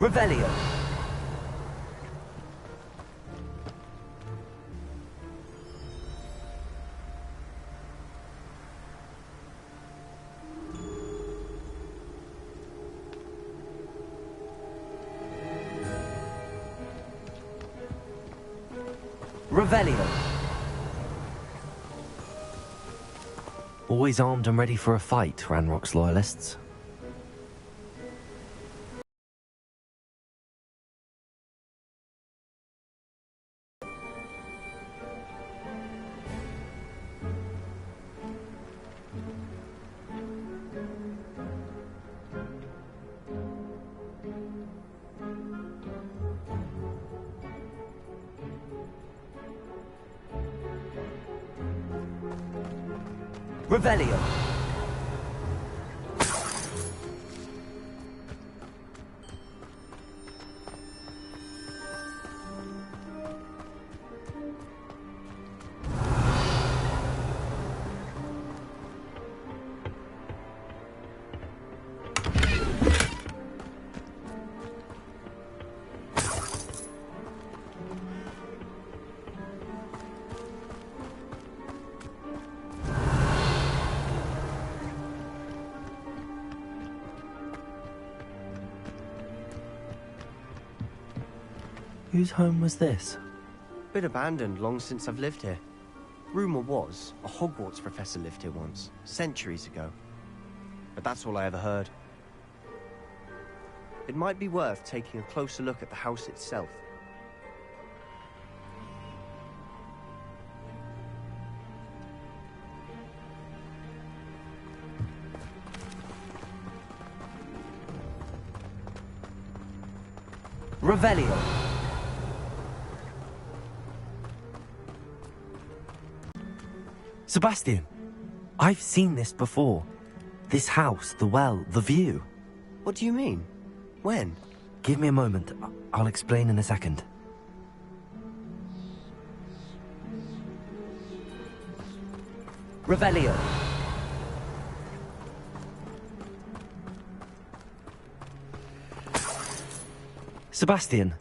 Revelio. Revelio. Always armed and ready for a fight, Ranrock's loyalists. Revelio. Whose home was this? Been abandoned long since I've lived here. Rumour was, a Hogwarts professor lived here once, centuries ago. But that's all I ever heard. It might be worth taking a closer look at the house itself. Revelio. Sebastian! I've seen this before. This house, the well, the view. What do you mean? When? Give me a moment. I'll explain in a second. Revelio. Sebastian,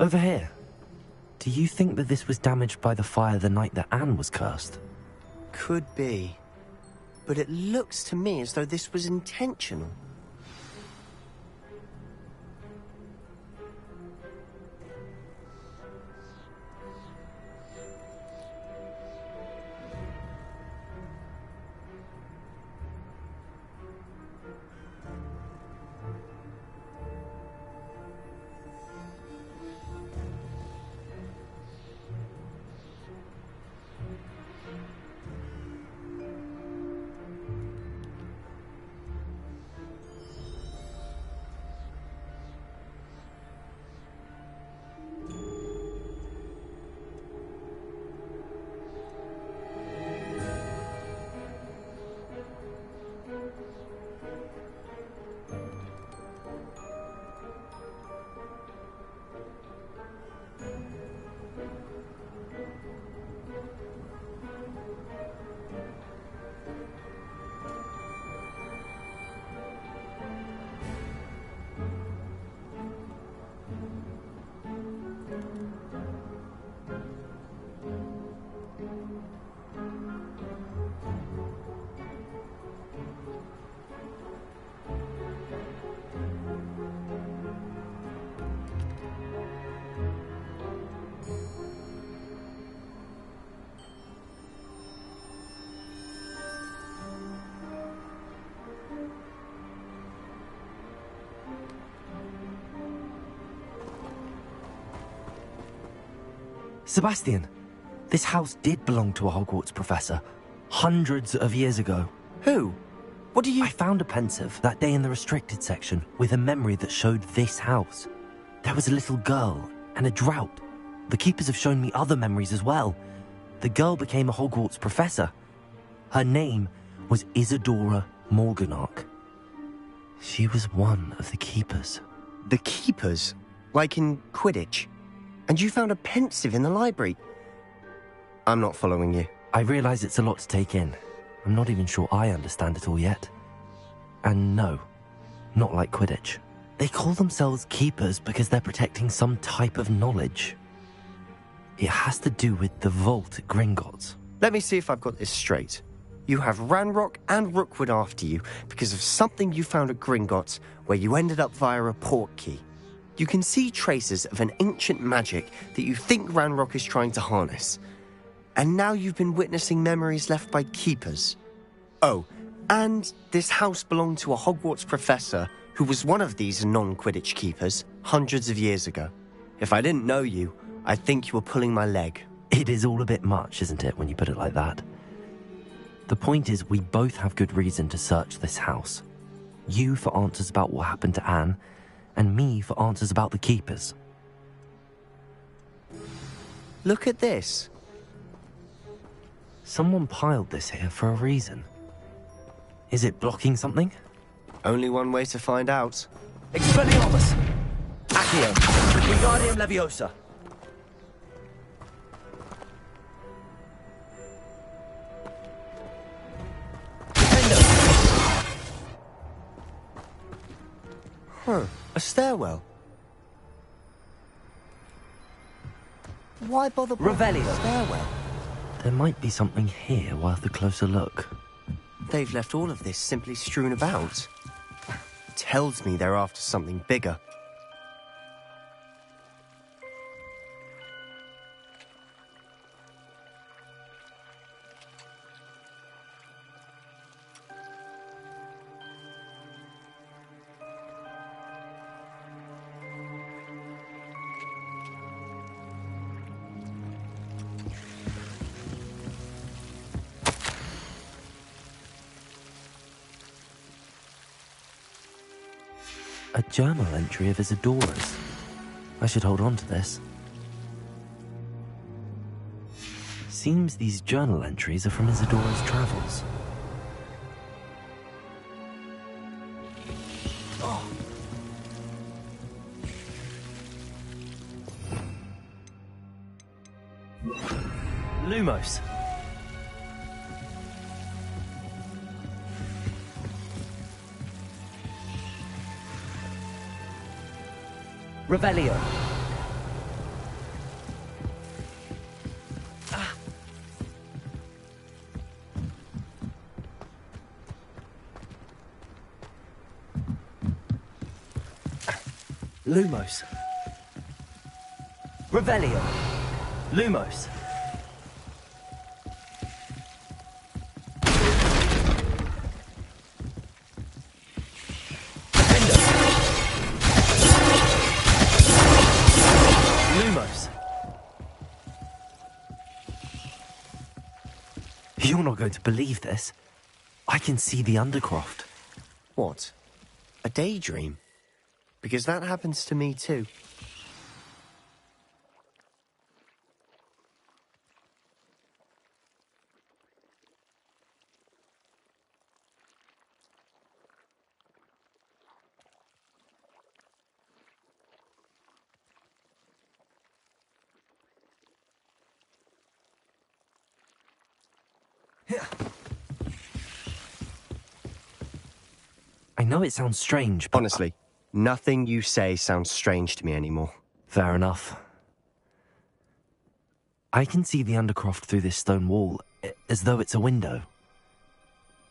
over here. Do you think that this was damaged by the fire the night that Anne was cursed? Could be. But it looks to me as though this was intentional. Sebastian, this house did belong to a Hogwarts professor, hundreds of years ago. Who? What do you... I found a pensive that day in the restricted section with a memory that showed this house. There was a little girl and a drought. The keepers have shown me other memories as well. The girl became a Hogwarts professor. Her name was Isadora Morganach. She was one of the keepers. The keepers? Like in Quidditch? And you found a pensive in the library? I'm not following you. I realize it's a lot to take in. I'm not even sure I understand it all yet. And no, not like Quidditch. They call themselves keepers because they're protecting some type of knowledge. It has to do with the vault at Gringotts. Let me see if I've got this straight. You have Ranrock and Rookwood after you because of something you found at Gringotts where you ended up via a port key. You can see traces of an ancient magic that you think Ranrock is trying to harness. And now you've been witnessing memories left by keepers. Oh, and this house belonged to a Hogwarts professor who was one of these non-Quidditch keepers hundreds of years ago. If I didn't know you, I'd think you were pulling my leg. It is all a bit much, isn't it, when you put it like that? The point is, we both have good reason to search this house. You for answers about what happened to Anne, and me for answers about the keepers. Look at this. Someone piled this here for a reason. Is it blocking something? Only one way to find out. Expelliarmus! Accio! Wingardium Leviosa! Huh, a stairwell. Why bother blocking a stairwell? There might be something here worth a closer look. They've left all of this simply strewn about. Tells me they're after something bigger. A journal entry of Isadora's. I should hold on to this. Seems these journal entries are from Isadora's travels. Lumos. Revelio. Lumos. Revelio. Lumos. Lumos. You're not going to believe this. I can see the Undercroft. What? A daydream? Because that happens to me too. I know it sounds strange, but... Honestly, nothing you say sounds strange to me anymore. Fair enough. I can see the Undercroft through this stone wall, as though it's a window.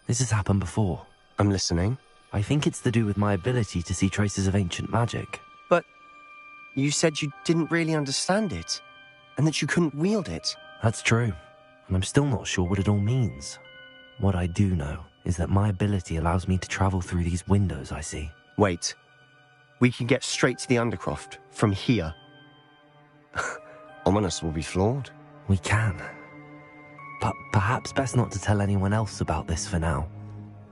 This has happened before. I'm listening. I think it's to do with my ability to see traces of ancient magic. But you said you didn't really understand it, and that you couldn't wield it. That's true, and I'm still not sure what it all means. What I do know is that my ability allows me to travel through these windows I see. Wait. We can get straight to the Undercroft from here. Ominis will be floored. We can. But perhaps best not to tell anyone else about this for now.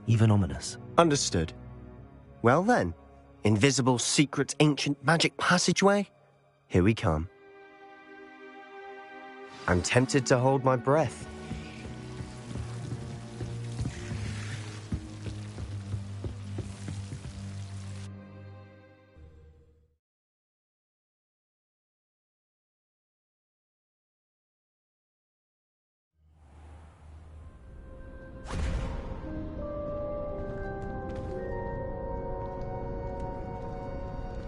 Even Ominis. Understood. Well then, invisible, secret, ancient magic passageway? Here we come. I'm tempted to hold my breath.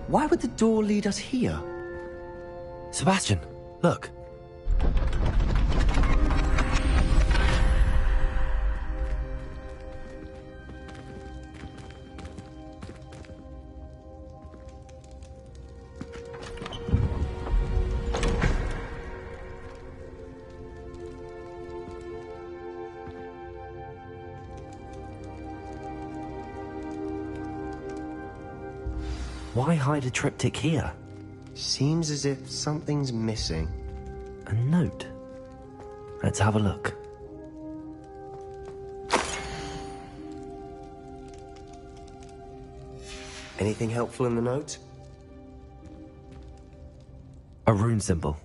Why would the door lead us here? Sebastian, look. Why hide a triptych here? Seems as if something's missing. A note. Let's have a look. Anything helpful in the note? A rune symbol.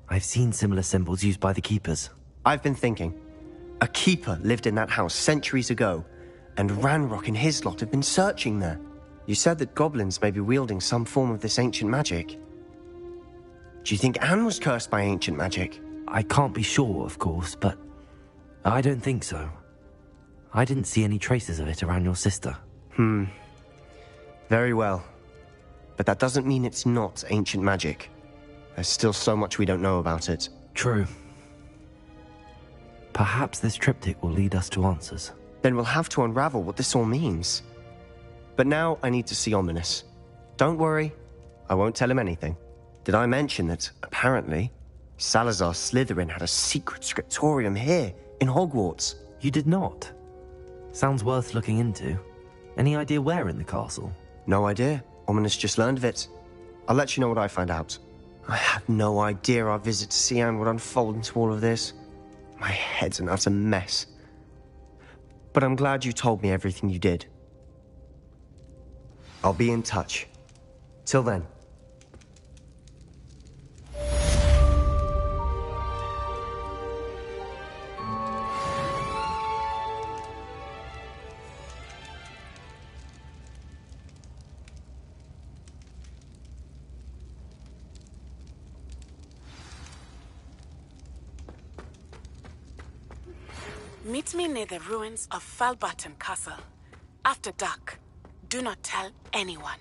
I've seen similar symbols used by the keepers. I've been thinking. A keeper lived in that house centuries ago, and Ranrock and his lot have been searching there. You said that goblins may be wielding some form of this ancient magic. Do you think Anne was cursed by ancient magic? I can't be sure, of course, but I don't think so. I didn't see any traces of it around your sister. Very well. But that doesn't mean it's not ancient magic. There's still so much we don't know about it. True. Perhaps this triptych will lead us to answers. Then we'll have to unravel what this all means. But now I need to see Ominis. Don't worry, I won't tell him anything. Did I mention that, apparently, Salazar Slytherin had a secret scriptorium here, in Hogwarts? You did not. Sounds worth looking into. Any idea where in the castle? No idea. Ominis just learned of it. I'll let you know what I find out. I had no idea our visit to Cian would unfold into all of this. My head's an utter mess. But I'm glad you told me everything you did. I'll be in touch. Till then. Meet me near the ruins of Falbaton Castle. After dark. Do not tell anyone.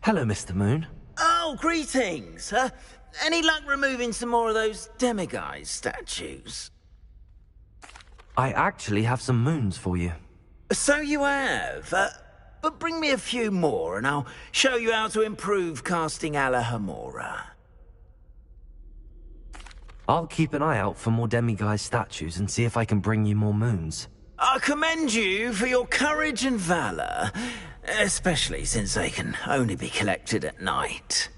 Hello, Mr. Moon. Oh, greetings. Any luck removing some more of those demiguise statues? I actually have some moons for you. So you have. But bring me a few more and I'll show you how to improve casting Alohomora. I'll keep an eye out for more demiguise statues and see if I can bring you more moons. I commend you for your courage and valor, especially since they can only be collected at night.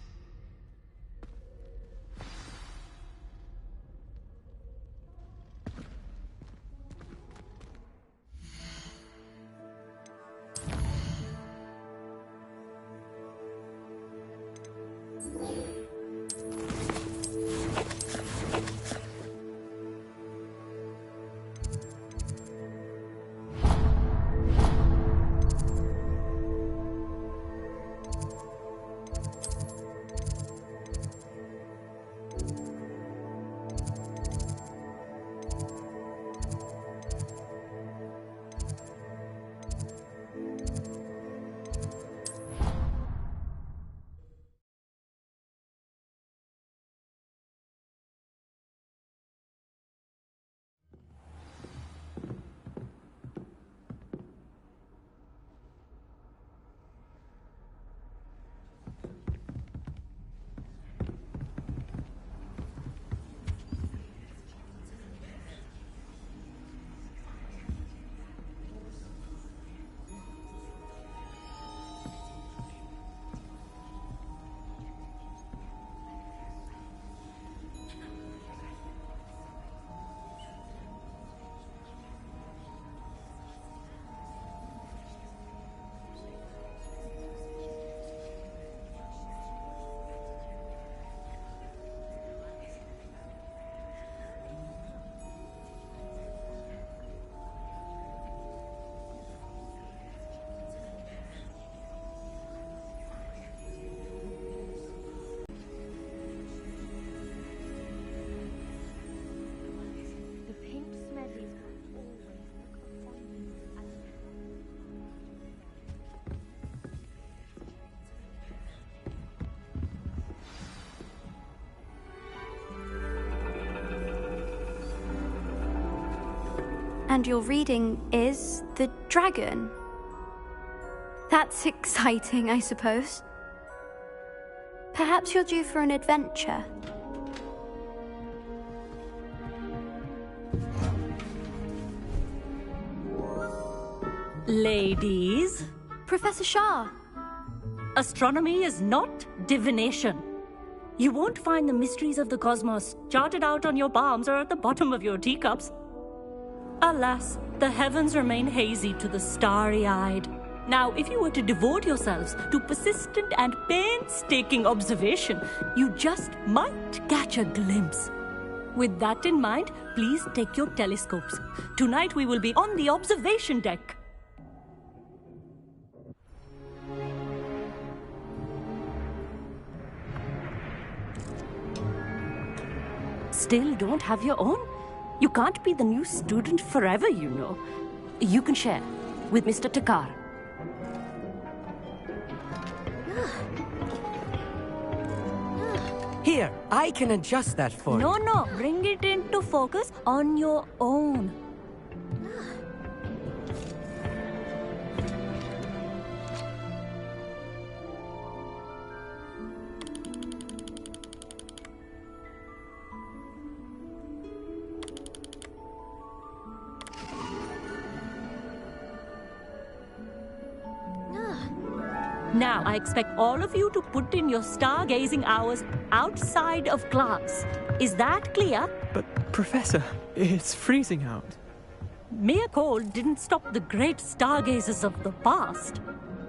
And your reading is the dragon. That's exciting, I suppose. Perhaps you're due for an adventure. Ladies, Professor Shah. astronomy is not divination. You won't find the mysteries of the cosmos charted out on your palms or at the bottom of your teacups. Alas, the heavens remain hazy to the starry-eyed. Now, if you were to devote yourselves to persistent and painstaking observation, you just might catch a glimpse. With that in mind, please take your telescopes. Tonight we will be on the observation deck. Still don't have your own? You can't be the new student forever, you know. You can share with Mr. Takar. Here, I can adjust that for you. No, bring it into focus on your own. Now, I expect all of you to put in your stargazing hours outside of class. Is that clear? But, Professor, it's freezing out. Mere cold didn't stop the great stargazers of the past.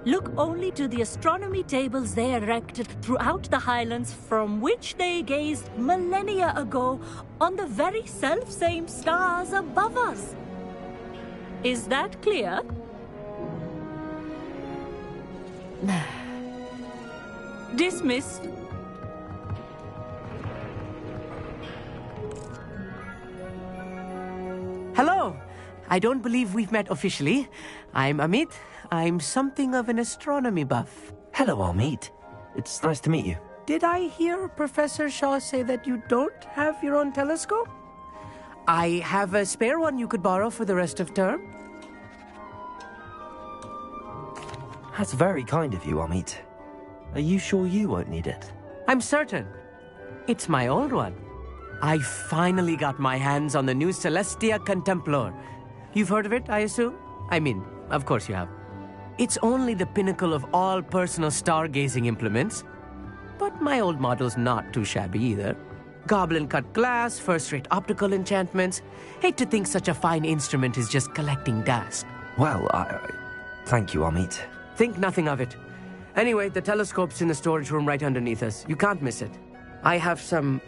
Look only to the astronomy tables they erected throughout the highlands from which they gazed millennia ago on the very self-same stars above us. Is that clear? Dismissed. Hello! I don't believe we've met officially. I'm Amit. I'm something of an astronomy buff. Hello, Amit. It's nice to meet you. Did I hear Professor Shaw say that you don't have your own telescope? I have a spare one you could borrow for the rest of term. That's very kind of you, Amit. Are you sure you won't need it? I'm certain. It's my old one. I finally got my hands on the new Celestia Contemplar. You've heard of it, I assume? I mean, of course you have. It's only the pinnacle of all personal stargazing implements. But my old model's not too shabby either. Goblin-cut glass, first-rate optical enchantments. Hate to think such a fine instrument is just collecting dust. Well, thank you, Amit. Think nothing of it. Anyway, the telescope's in the storage room right underneath us. You can't miss it. I have some,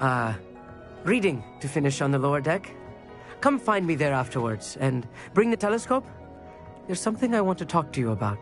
reading to finish on the lower deck. Come find me there afterwards, and bring the telescope. There's something I want to talk to you about.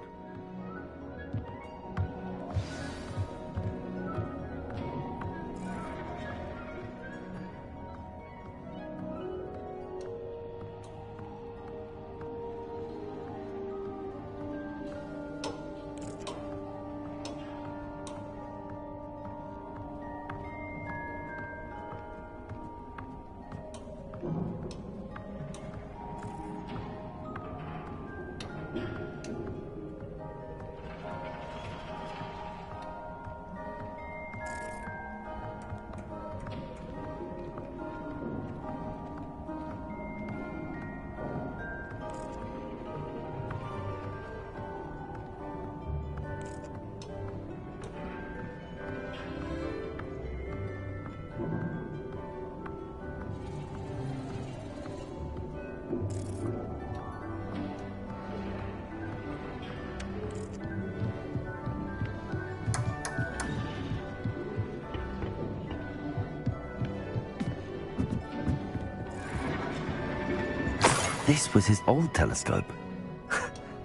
This was his old telescope.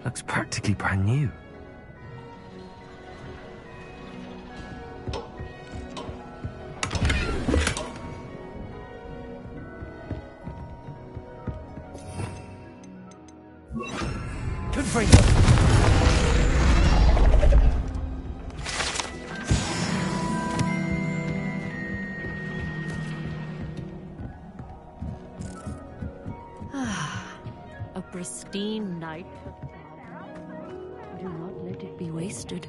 Looks practically brand new. Confringo. A pristine night. Do not let it be wasted.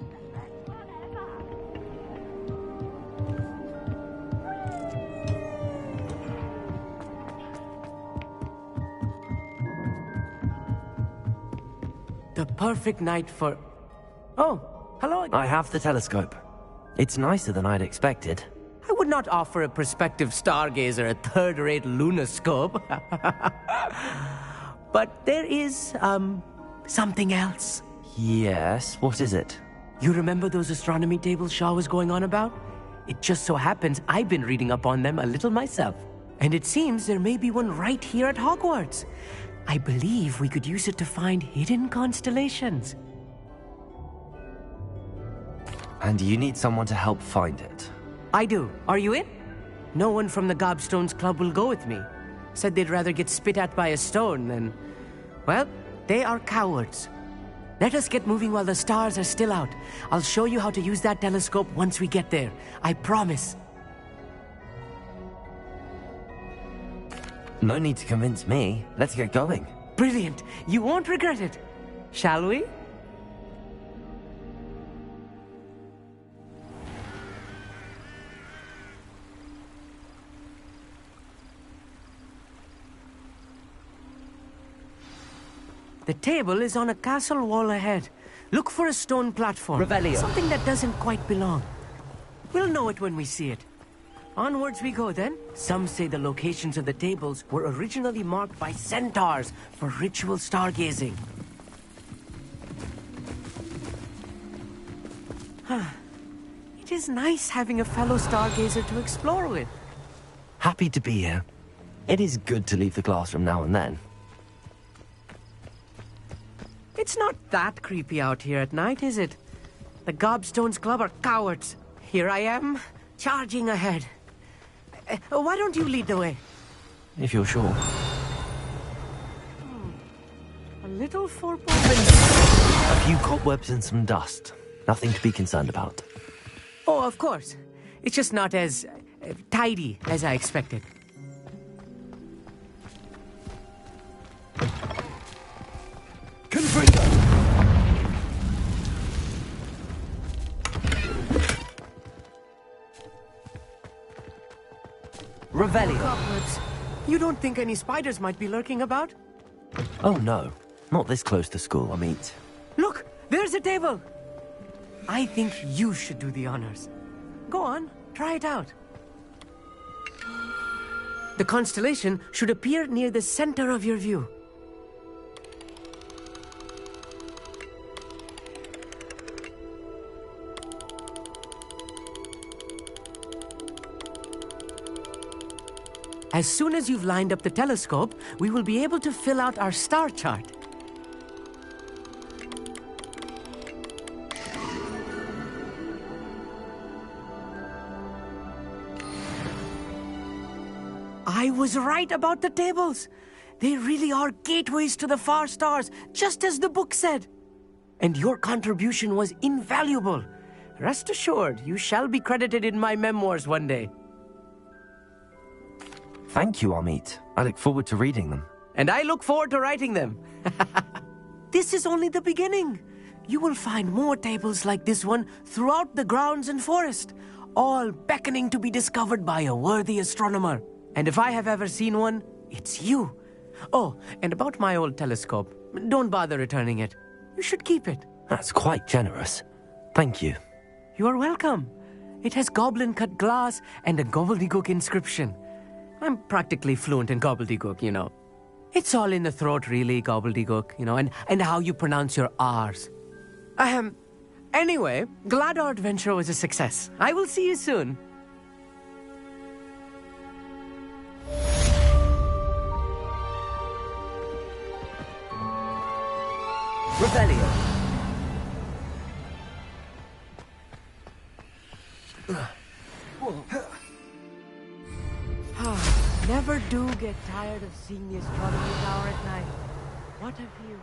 The perfect night for... Oh, hello again. I have the telescope. It's nicer than I'd expected. I would not offer a prospective stargazer a third-rate lunoscope. But there is, something else. Yes, what is it? You remember those astronomy tables Shaw was going on about? It just so happens I've been reading up on them a little myself. And it seems there may be one right here at Hogwarts. I believe we could use it to find hidden constellations. And you need someone to help find it. I do. Are you in? No one from the Gobstones Club will go with me. Said they'd rather get spit at by a stone than... Well, they are cowards. Let us get moving while the stars are still out. I'll show you how to use that telescope once we get there. I promise. No need to convince me. Let's get going. Brilliant. You won't regret it. Shall we? The table is on a castle wall ahead. Look for a stone platform. Revelio. Something that doesn't quite belong. We'll know it when we see it. Onwards we go then. Some say the locations of the tables were originally marked by centaurs for ritual stargazing. It is nice having a fellow stargazer to explore with. Happy to be here. It is good to leave the classroom now and then. It's not that creepy out here at night, is it? The Gobstones Club are cowards. Here I am, charging ahead. Why don't you lead the way? If you're sure. A little foreboding. A few cobwebs and some dust. Nothing to be concerned about. Oh, of course. It's just not as tidy as I expected. Confringo! Revelio. Cobwebs. You don't think any spiders might be lurking about? Oh no, not this close to school, I mean. Look, there's a table. I think you should do the honors. Go on, try it out. The constellation should appear near the center of your view. As soon as you've lined up the telescope, we will be able to fill out our star chart. I was right about the tables. They really are gateways to the far stars, just as the book said. And your contribution was invaluable. Rest assured, you shall be credited in my memoirs one day. Thank you, Amit. I look forward to reading them. And I look forward to writing them. This is only the beginning. You will find more tables like this one throughout the grounds and forest, all beckoning to be discovered by a worthy astronomer. And if I have ever seen one, it's you. Oh, and about my old telescope, don't bother returning it. You should keep it. That's quite generous. Thank you. You are welcome. It has goblin-cut glass and a gobbledygook inscription. I'm practically fluent in gobbledygook, you know. It's all in the throat, really, gobbledygook, you know, and how you pronounce your R's. Anyway, glad our adventure was a success. I will see you soon. Revelio. Never do get tired of seeing the astronomy tower at night. What a view.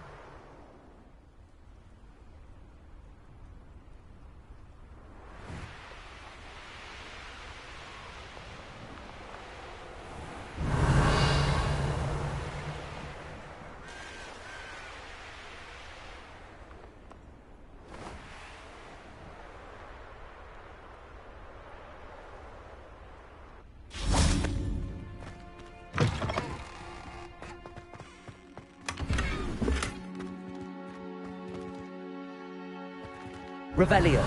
Revelio.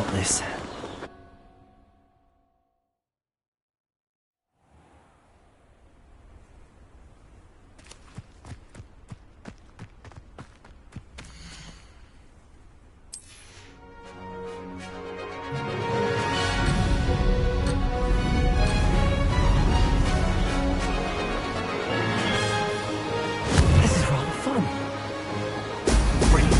got this. This is rather fun. Brilliant.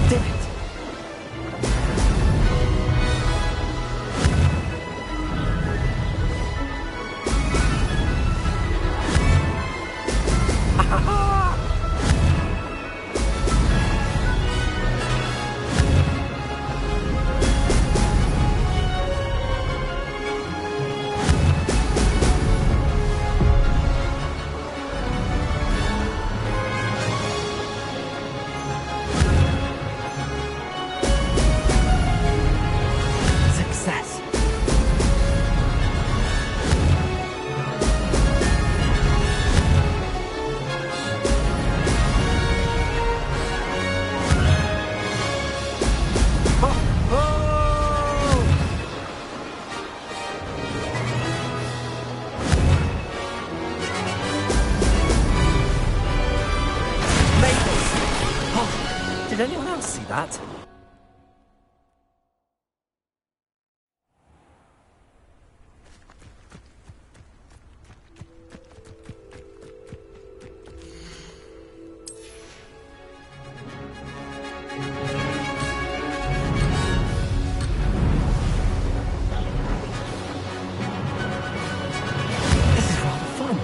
Did it. Success. Maples! Oh, did anyone else see that? This is rather fun.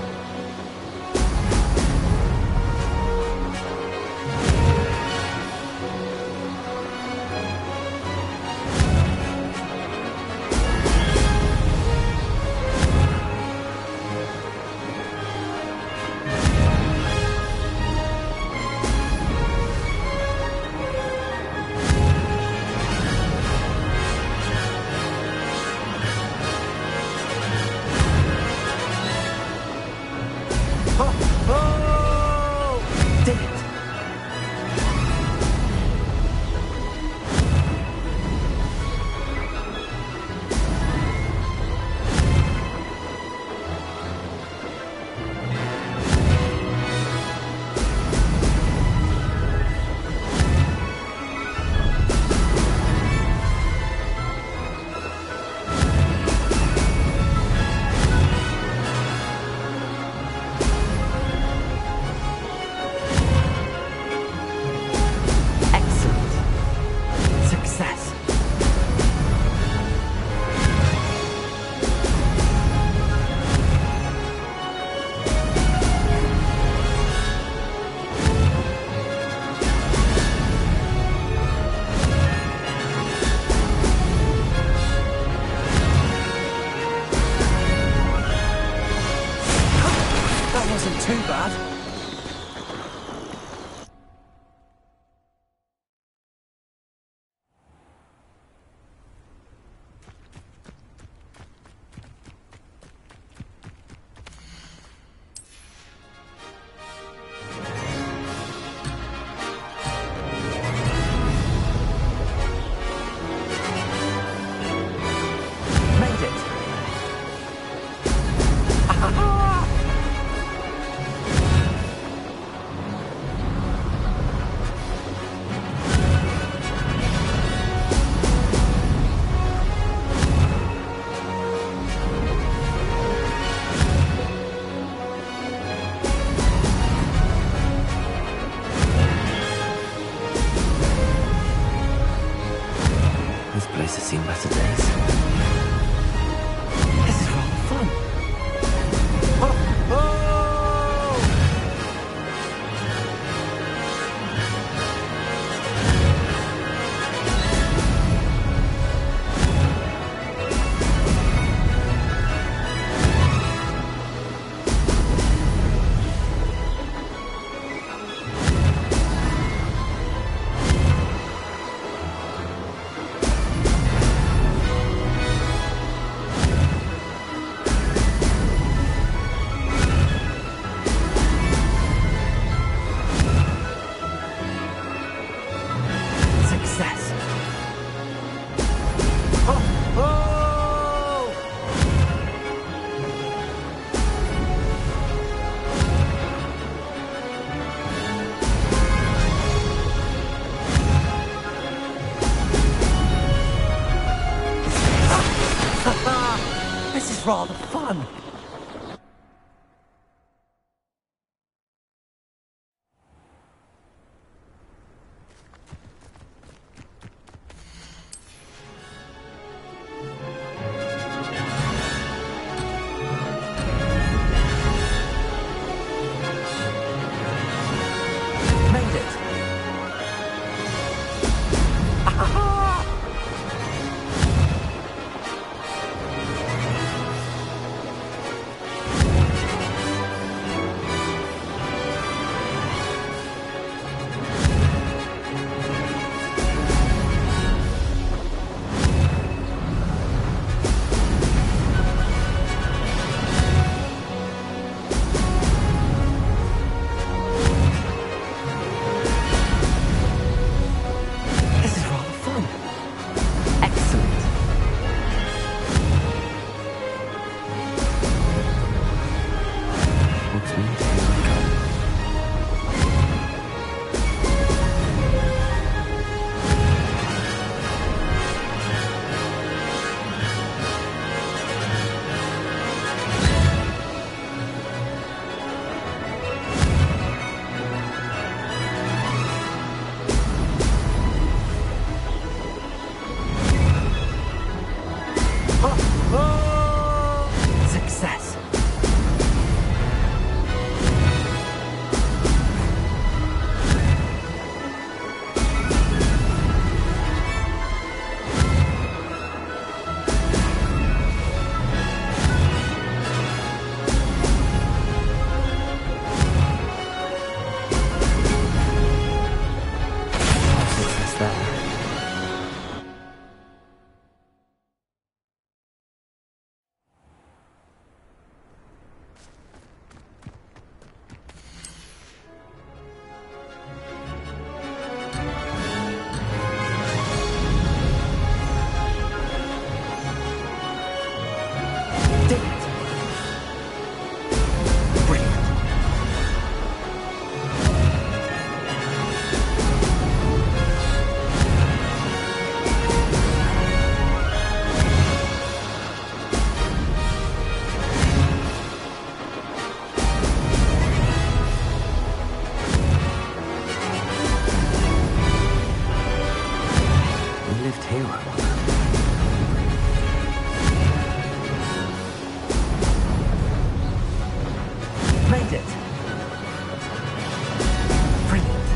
Oh! Did it. Excellent. Success. That wasn't too bad. Made it. rather fun. Made it! This is rather fun. Excellent. Looks me to here I come. Success. Success there. Did it. Brilliant. We lived here, I wonder. Made it. Brilliant.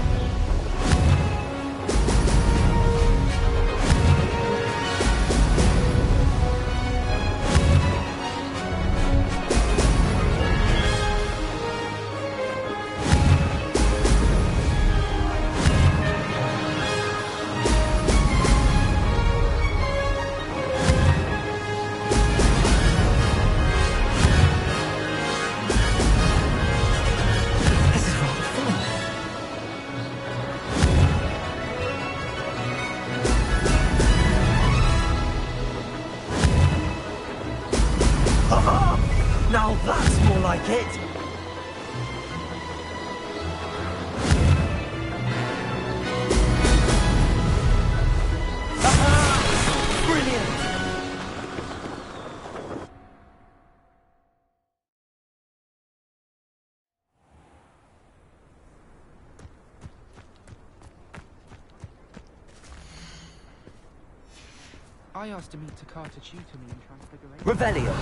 This is rather fun. Now that's more like it. Brilliant. I asked to meet Takata tutor me in Transfiguration. Revelio.